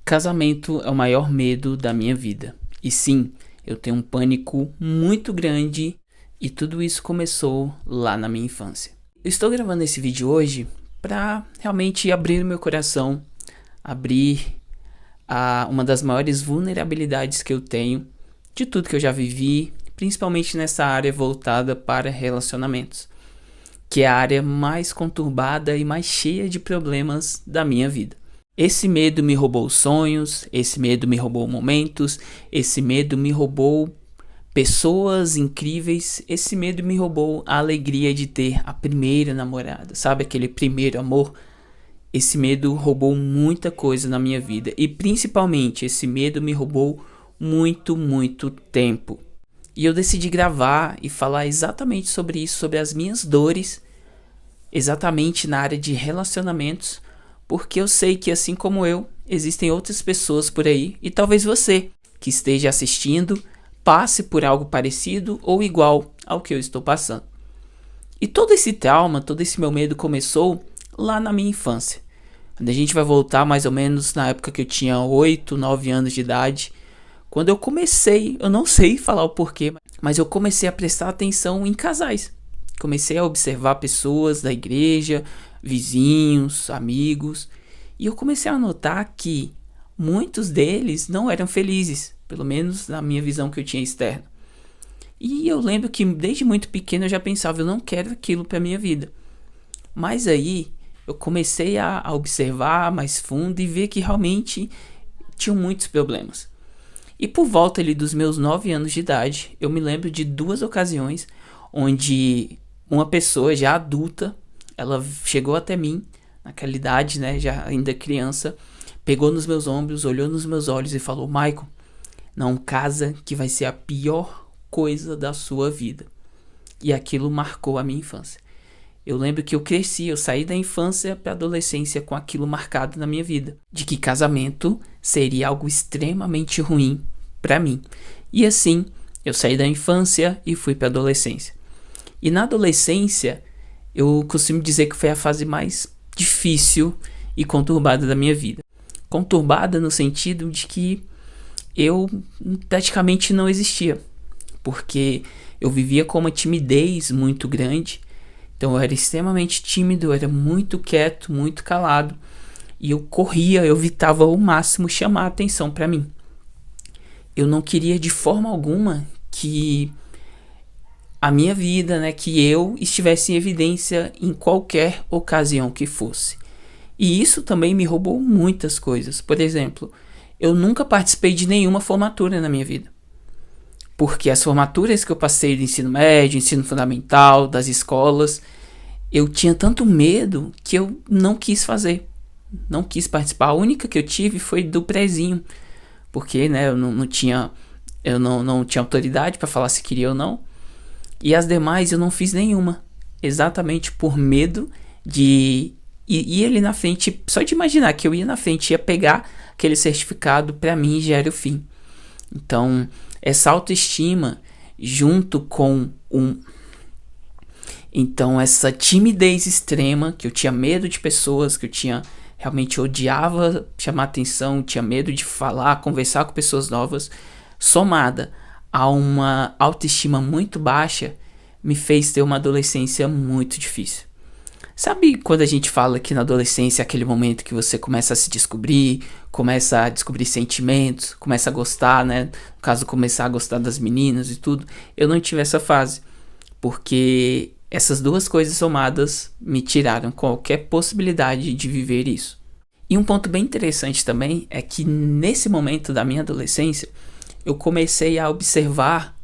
Casamento é o maior medo da minha vida. E sim, eu tenho um pânico muito grande e tudo isso começou lá na minha infância. Eu estou gravando esse vídeo hoje para realmente abrir o meu coração, abrir uma das maiores vulnerabilidades que eu tenho de tudo que eu já vivi, principalmente nessa área voltada para relacionamentos, que é a área mais conturbada e mais cheia de problemas da minha vida. Esse medo me roubou sonhos, esse medo me roubou momentos, esse medo me roubou pessoas incríveis, esse medo me roubou a alegria de ter a primeira namorada, sabe aquele primeiro amor? Esse medo roubou muita coisa na minha vida e principalmente esse medo me roubou muito tempo. E eu decidi gravar e falar exatamente sobre isso, sobre as minhas dores, exatamente na área de relacionamentos, porque eu sei que assim como eu, existem outras pessoas por aí e talvez você que esteja assistindo passe por algo parecido ou igual ao que eu estou passando. E todo esse trauma, todo esse meu medo começou lá na minha infância. Quando a gente vai voltar mais ou menos na época que eu tinha 8, 9 anos de idade, quando eu comecei, eu não sei falar o porquê, mas eu comecei a prestar atenção em casais. Comecei a observar pessoas da igreja, vizinhos, amigos, e eu comecei a notar que muitos deles não eram felizes, pelo menos na minha visão que eu tinha externa. E eu lembro que desde muito pequeno eu já pensava, eu não quero aquilo para minha vida. Mas aí eu comecei a observar mais fundo e ver que realmente tinham muitos problemas. E por volta ali dos meus 9 anos de idade, eu me lembro de 2 ocasiões onde uma pessoa já adulta, ela chegou até mim, naquela idade, né, já ainda criança, pegou nos meus ombros, olhou nos meus olhos e falou: Michael, não casa que vai ser a pior coisa da sua vida. E aquilo marcou a minha infância. Eu lembro que eu cresci, eu saí da infância para a adolescência com aquilo marcado na minha vida, de que casamento seria algo extremamente ruim para mim. E assim, eu saí da infância e fui para a adolescência. E na adolescência, eu costumo dizer que foi a fase mais difícil e conturbada da minha vida. Conturbada no sentido de que eu praticamente não existia, porque eu vivia com uma timidez muito grande. Então eu era extremamente tímido, eu era muito quieto, muito calado, e eu corria, eu evitava ao máximo chamar a atenção para mim. Eu não queria de forma alguma que a minha vida, né, que eu estivesse em evidência em qualquer ocasião que fosse. E isso também me roubou muitas coisas. Por exemplo, eu nunca participei de nenhuma formatura na minha vida. Porque as formaturas que eu passei do ensino médio, ensino fundamental, das escolas, eu tinha tanto medo que eu não quis fazer. Não quis participar. A única que eu tive foi do prezinho. Porque, né, eu não tinha autoridade para falar se queria ou não. E as demais eu não fiz nenhuma. Exatamente por medo de ir ali na frente. Só de imaginar que eu ia na frente, ia pegar aquele certificado, para mim já era o fim. Então, essa autoestima junto com essa timidez extrema, que eu tinha medo de pessoas, que eu realmente odiava chamar atenção, tinha medo de falar, conversar com pessoas novas, somada a uma autoestima muito baixa, me fez ter uma adolescência muito difícil. Sabe quando a gente fala que na adolescência é aquele momento que você começa a se descobrir, começa a descobrir sentimentos, começa a gostar, né? No caso, começar a gostar das meninas e tudo. Eu não tive essa fase, porque essas duas coisas somadas me tiraram qualquer possibilidade de viver isso. E um ponto bem interessante também é que nesse momento da minha adolescência, eu comecei a observar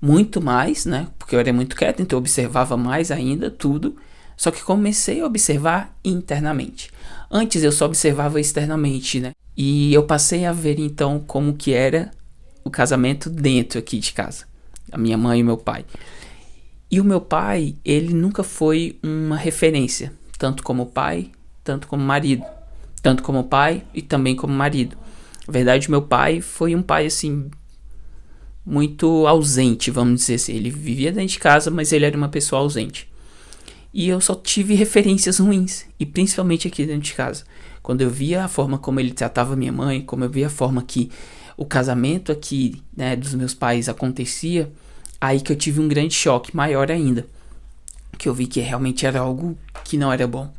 muito mais, né? Porque eu era muito quieto, então eu observava mais ainda tudo. Só que comecei a observar internamente. Antes eu só observava externamente, né? E eu passei a ver então como que era o casamento dentro aqui de casa. A minha mãe e o meu pai. E o meu pai, ele nunca foi uma referência. Tanto como pai, tanto como marido. Tanto como pai e também como marido. Na verdade, meu pai foi um pai assim, muito ausente, vamos dizer assim. Ele vivia dentro de casa, mas ele era uma pessoa ausente. E eu só tive referências ruins, e principalmente aqui dentro de casa. quando eu via a forma como ele tratava minha mãe, como eu via a forma que o casamento aqui, né, dos meus pais acontecia, aí que eu tive um grande choque, maior ainda, que eu vi que realmente era algo que não era bom.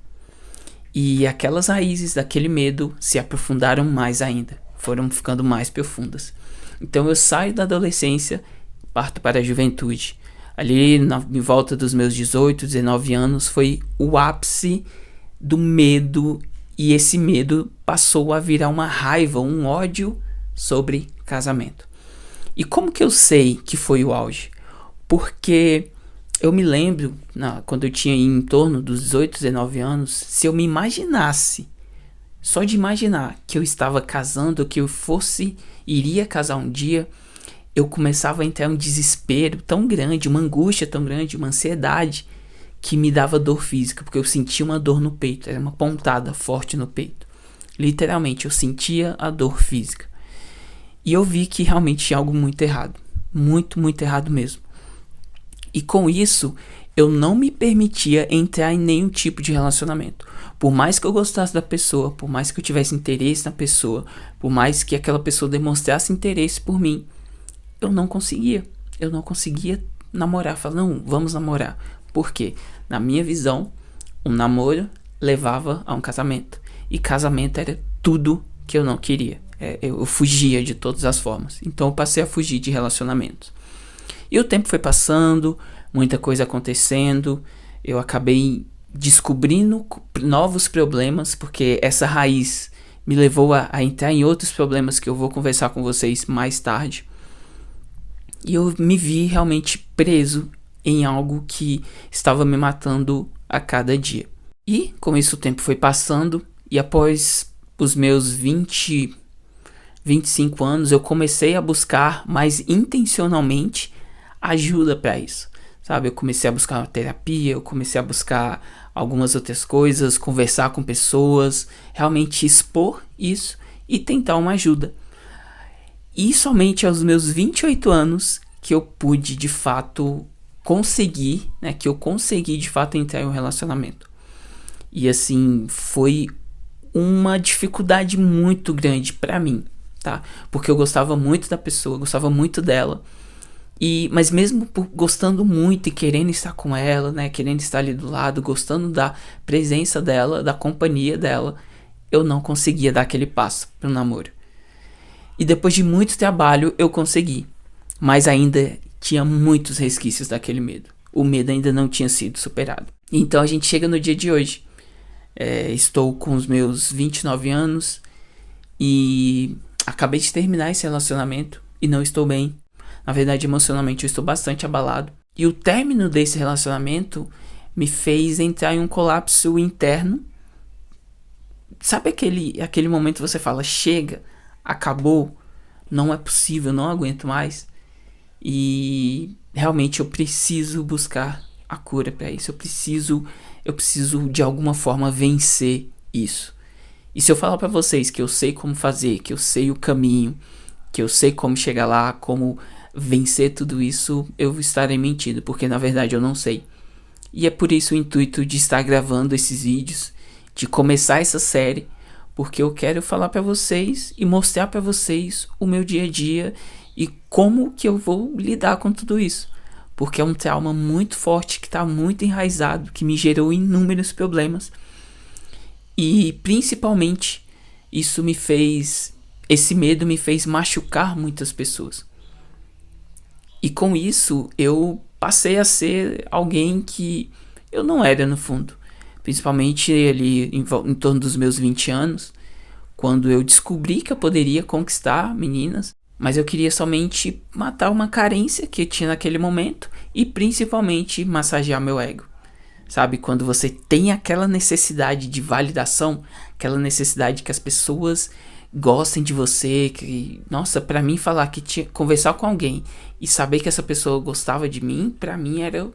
E aquelas raízes daquele medo se aprofundaram mais ainda, foram ficando mais profundas. Então eu saio da adolescência, parto para a juventude. Ali em volta dos meus 18, 19 anos foi o ápice do medo, e esse medo passou a virar uma raiva, um ódio sobre casamento. E como que eu sei que foi o auge? Porque eu me lembro, quando eu tinha em torno dos 18, 19 anos, se eu me imaginasse, só de imaginar que eu estava casando, que eu iria casar um dia, eu começava a entrar em um desespero tão grande, uma angústia tão grande, uma ansiedade, que me dava dor física, porque eu sentia uma dor no peito, era uma pontada forte no peito. Literalmente, eu sentia a dor física. E eu vi que realmente tinha algo muito errado, muito, muito errado mesmo. E com isso, eu não me permitia entrar em nenhum tipo de relacionamento. Por mais que eu gostasse da pessoa, por mais que eu tivesse interesse na pessoa, por mais que aquela pessoa demonstrasse interesse por mim, eu não conseguia namorar. Falar, não, vamos namorar. Por quê? Na minha visão, um namoro levava a um casamento. E casamento era tudo que eu não queria. Eu fugia de todas as formas. Então eu passei a fugir de relacionamentos. E o tempo foi passando, muita coisa acontecendo. Eu acabei descobrindo novos problemas, porque essa raiz me levou a entrar em outros problemas que eu vou conversar com vocês mais tarde. E eu me vi realmente preso em algo que estava me matando a cada dia. E com isso o tempo foi passando, e após os meus 25 anos, eu comecei a buscar mais intencionalmente ajuda para isso. Sabe, eu comecei a buscar uma terapia, eu comecei a buscar algumas outras coisas, conversar com pessoas, realmente expor isso e tentar uma ajuda. E somente aos meus 28 anos que eu pude de fato conseguir, que eu consegui de fato entrar em um relacionamento. E assim, foi uma dificuldade muito grande pra mim, tá? Porque eu gostava muito da pessoa, gostava muito dela. Mas mesmo gostando muito e querendo estar com ela, querendo estar ali do lado, gostando da presença dela, da companhia dela, eu não conseguia dar aquele passo pro namoro. E depois de muito trabalho eu consegui, mas ainda tinha muitos resquícios daquele medo. O medo ainda não tinha sido superado. Então a gente chega no dia de hoje. Estou com os meus 29 anos e acabei de terminar esse relacionamento e não estou bem. Na verdade, emocionalmente eu estou bastante abalado. E o término desse relacionamento me fez entrar em um colapso interno. Sabe aquele momento que você fala, chega, acabou, não é possível, não aguento mais. E realmente eu preciso buscar a cura para isso. Eu preciso de alguma forma vencer isso. E se eu falar para vocês que eu sei como fazer, que eu sei o caminho, que eu sei como chegar lá, como vencer tudo isso, eu estarei mentindo, porque na verdade eu não sei. E é por isso o intuito de estar gravando esses vídeos, de começar essa série, porque eu quero falar para vocês e mostrar para vocês o meu dia a dia e como que eu vou lidar com tudo isso. Porque é um trauma muito forte, que está muito enraizado, que me gerou inúmeros problemas. E principalmente, esse medo me fez machucar muitas pessoas. E com isso, eu passei a ser alguém que eu não era no fundo. Principalmente ali em torno dos meus 20 anos, quando eu descobri que eu poderia conquistar meninas, mas eu queria somente matar uma carência que eu tinha naquele momento e principalmente massagear meu ego. Sabe, quando você tem aquela necessidade de validação, aquela necessidade que as pessoas gostem de você, que, nossa, pra mim falar que conversar com alguém e saber que essa pessoa gostava de mim, pra mim era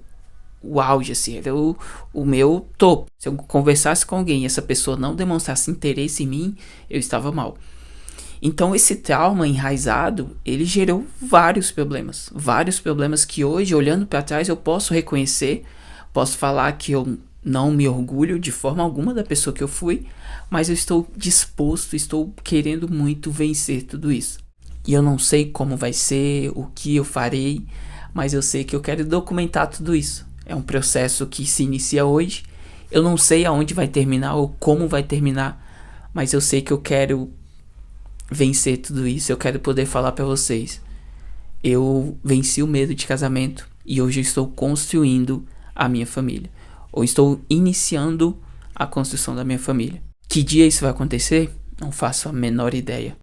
o auge, assim, era o meu topo. Se eu conversasse com alguém e essa pessoa não demonstrasse interesse em mim, eu estava mal. Então esse trauma enraizado, ele gerou vários problemas que hoje, olhando pra trás, eu posso reconhecer, posso falar que eu não me orgulho de forma alguma da pessoa que eu fui, mas eu estou disposto, estou querendo muito vencer tudo isso. E eu não sei como vai ser, o que eu farei, mas eu sei que eu quero documentar tudo isso. É um processo que se inicia hoje. Eu não sei aonde vai terminar ou como vai terminar, mas eu sei que eu quero vencer tudo isso. Eu quero poder falar pra vocês: eu venci o medo de casamento e hoje eu estou construindo a minha família. Ou estou iniciando a construção da minha família. Que dia isso vai acontecer? Não faço a menor ideia.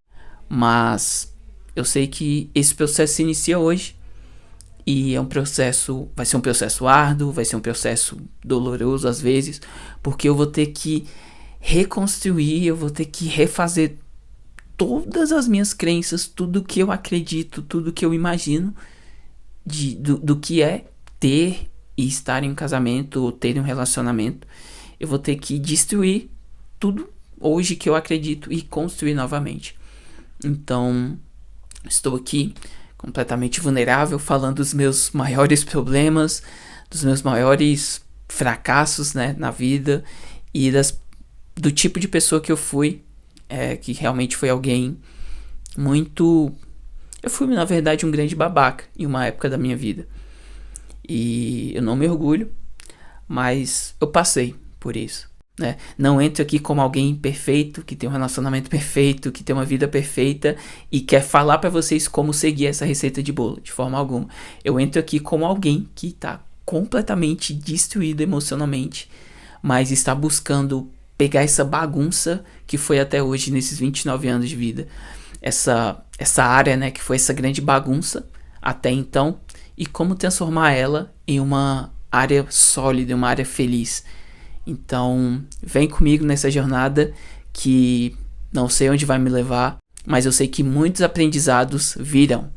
Mas eu sei que esse processo se inicia hoje. E é um processo, vai ser um processo árduo, vai ser um processo doloroso às vezes, porque eu vou ter que reconstruir, eu vou ter que refazer todas as minhas crenças, tudo que eu acredito, tudo que eu imagino do que é ter e estar em um casamento ou ter um relacionamento. Eu vou ter que destruir tudo hoje que eu acredito e construir novamente. Então, estou aqui completamente vulnerável, falando dos meus maiores problemas, dos meus maiores fracassos, né, na vida e do tipo de pessoa que eu fui, que realmente foi alguém muito... Eu fui, na verdade, um grande babaca em uma época da minha vida. E eu não me orgulho, mas eu passei por isso, né? Não entro aqui como alguém perfeito, que tem um relacionamento perfeito, que tem uma vida perfeita e quer falar pra vocês como seguir essa receita de bolo, de forma alguma. Eu entro aqui como alguém que tá completamente destruído emocionalmente, mas está buscando pegar essa bagunça que foi até hoje nesses 29 anos de vida. Essa área, né, que foi essa grande bagunça até então, e como transformar ela em uma área sólida, uma área feliz. Então, vem comigo nessa jornada que não sei onde vai me levar, mas eu sei que muitos aprendizados virão.